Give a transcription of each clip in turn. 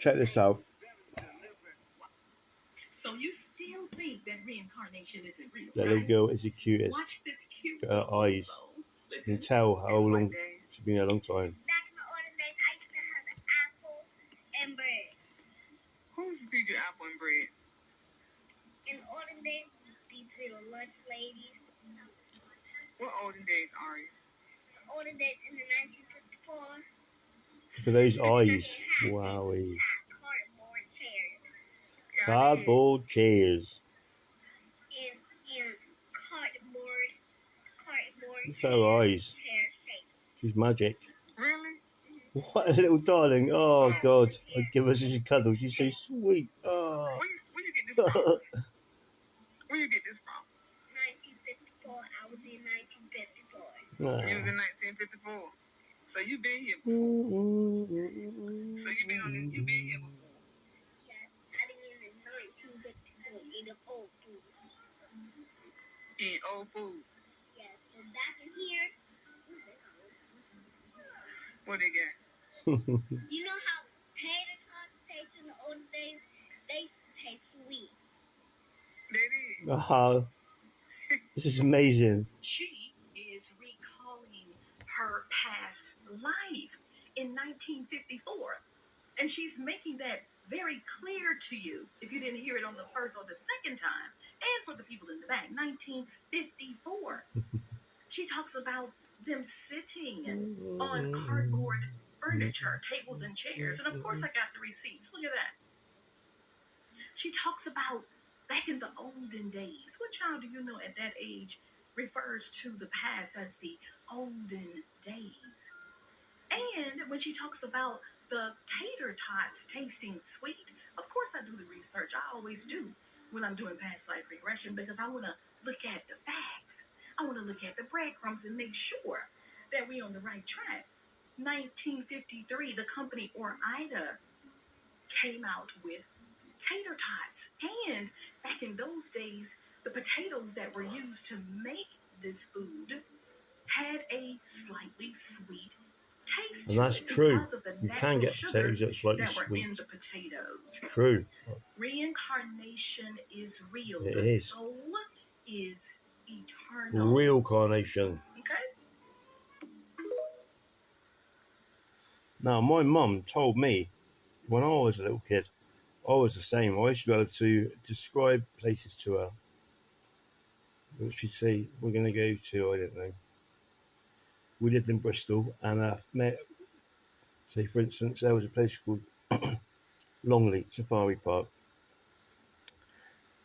Check this out. So you still think that reincarnation isn't real? That little girl is the cutest. Watch this cute Her eyes. You can tell how long she's been here a long time. Back in the olden days, I used to have an apple and bread. Who used to feed you apple and bread? In the olden days, these little lunch ladies. What olden days are you? The olden days in the 1954. Look at those eyes. Wowie. Cardboard chairs. Cardboard chairs. And cardboard Look at her eyes. chair shapes. She's magic. Really? What a little darling. Oh, God. I'd give her such a cuddle. She's so sweet. Oh. Where you get this from? Where you get this from? 1954. I was in 1954. You was in 1954. So you been here before. So you been here before. Yes, I didn't in 1954 in the old food. In old food. Yes, but back in here, What they got? you know how tater tots taste in the olden days? They used to taste sweet. They did. Oh, this is amazing. She is recalling her past life in 1954. And she's making that very clear to you if you didn't hear it on the first or the second time. And for the people in the back, 1954. She talks about them sitting on cardboard furniture, tables and chairs. And of course I got the receipts. Look at that. She talks about back in the olden days. What child do you know at that age refers to the past as the olden days? And when she talks about the tater tots tasting sweet, of course I do the research. I always do when I'm doing past life regression because I want to look at the facts. I want to look at the breadcrumbs and make sure that we're on the right track. 1953, the company Ida came out with tater tots. And back in those days, the potatoes that were used to make this food had a slightly sweet taste And to that's it true. because of the You natural can get sugars potatoes that are slightly that were sweet. in the potatoes. True. Reincarnation is real. It the is. soul is eternal. Real carnation. Okay? Now, my mum told me when I was a little kid, I was the same. I used to be able to describe places to her. She'd say, we're going to go to, I don't know. We lived in Bristol and met, say, for instance, there was a place called Longleat Safari Park.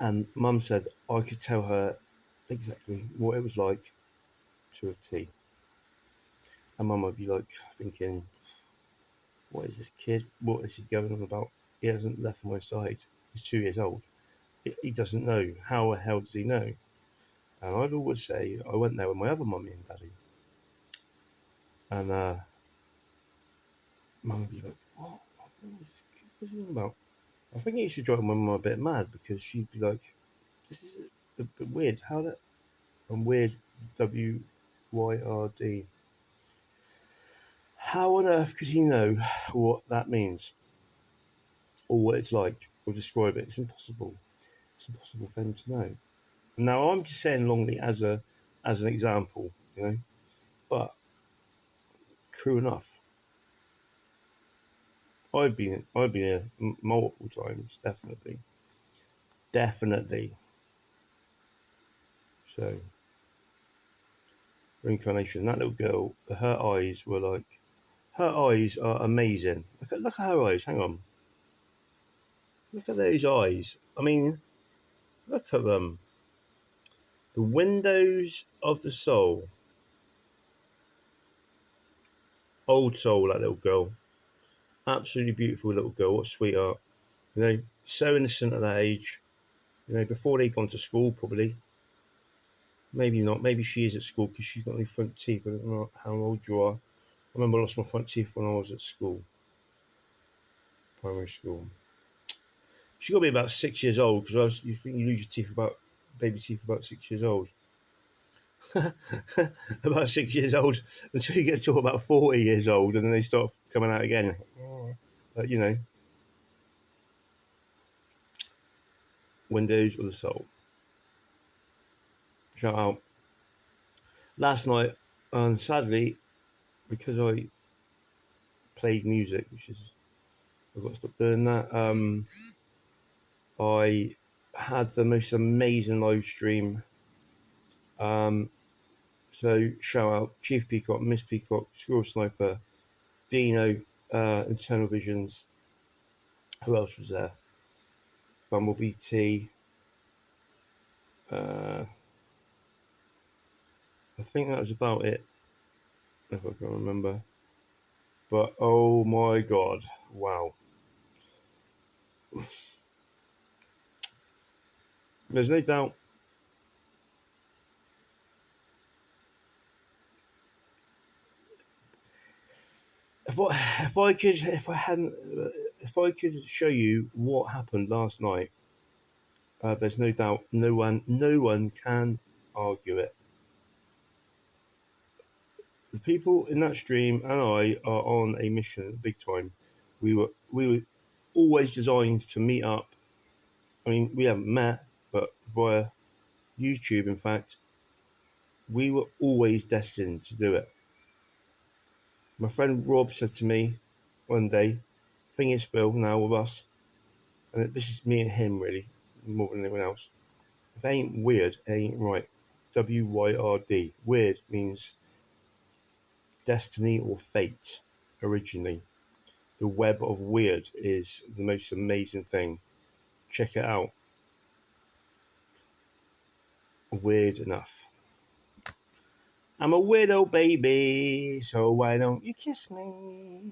And Mum said I could tell her exactly what it was like to a T. And Mum would be like thinking, what is this kid? What is he going on about? He hasn't left my side. He's 2 years old. He doesn't know. How the hell does he know? And I'd always say, I went there with my other mummy and daddy. And Mum would be like, what? What's he on about? I think it used to drive my mum a bit mad because she'd be like, this is a bit weird. How that? And weird, WYRD. How on earth could he know what that means? Or what it's like? Or describe it? It's impossible. It's impossible for him to know. Now, I'm just saying Longley as an example, you know, but true enough. I've been here multiple times, definitely. So, reincarnation. That little girl, her eyes are amazing. Look at her eyes. Hang on, look at those eyes. I mean, look at them. The windows of the soul. Old soul, that little girl. Absolutely beautiful little girl. What a sweetheart. You know, so innocent at that age. You know, before they'd gone to school, probably. Maybe not. Maybe she is at school because she's got any front teeth. I don't know how old you are. I remember I lost my front teeth when I was at school. Primary school. She got to be about 6 years old because you think you lose your teeth baby teeth about 6 years old. About 6 years old until you get to about 40 years old and then they start coming out again. But you know, Windows of the Soul. Shout out. Last night, sadly, because I played music, which is I've got to stop doing that. I had the most amazing live stream. Um, so shout out Chief Peacock, Miss Peacock, Squirrel Sniper, Dino, Internal Visions. Who else was there? Bumblebee T. Uh, I think that was about it, if I can remember. But oh my god, wow! There's no doubt. If I could show you what happened last night, there's no doubt. No one can argue it. The people in that stream and I are on a mission, big time. We were always designed to meet up. I mean, we haven't met, but via YouTube, in fact, we were always destined to do it. My friend Rob said to me one day, "Thing is, Bill, now with us, and this is me and him really, more than anyone else. If it ain't weird, it ain't right. WYRD. Weird means destiny or fate originally. The web of weird is the most amazing thing. Check it out. Weird enough. I'm a weirdo, baby, so why don't you kiss me?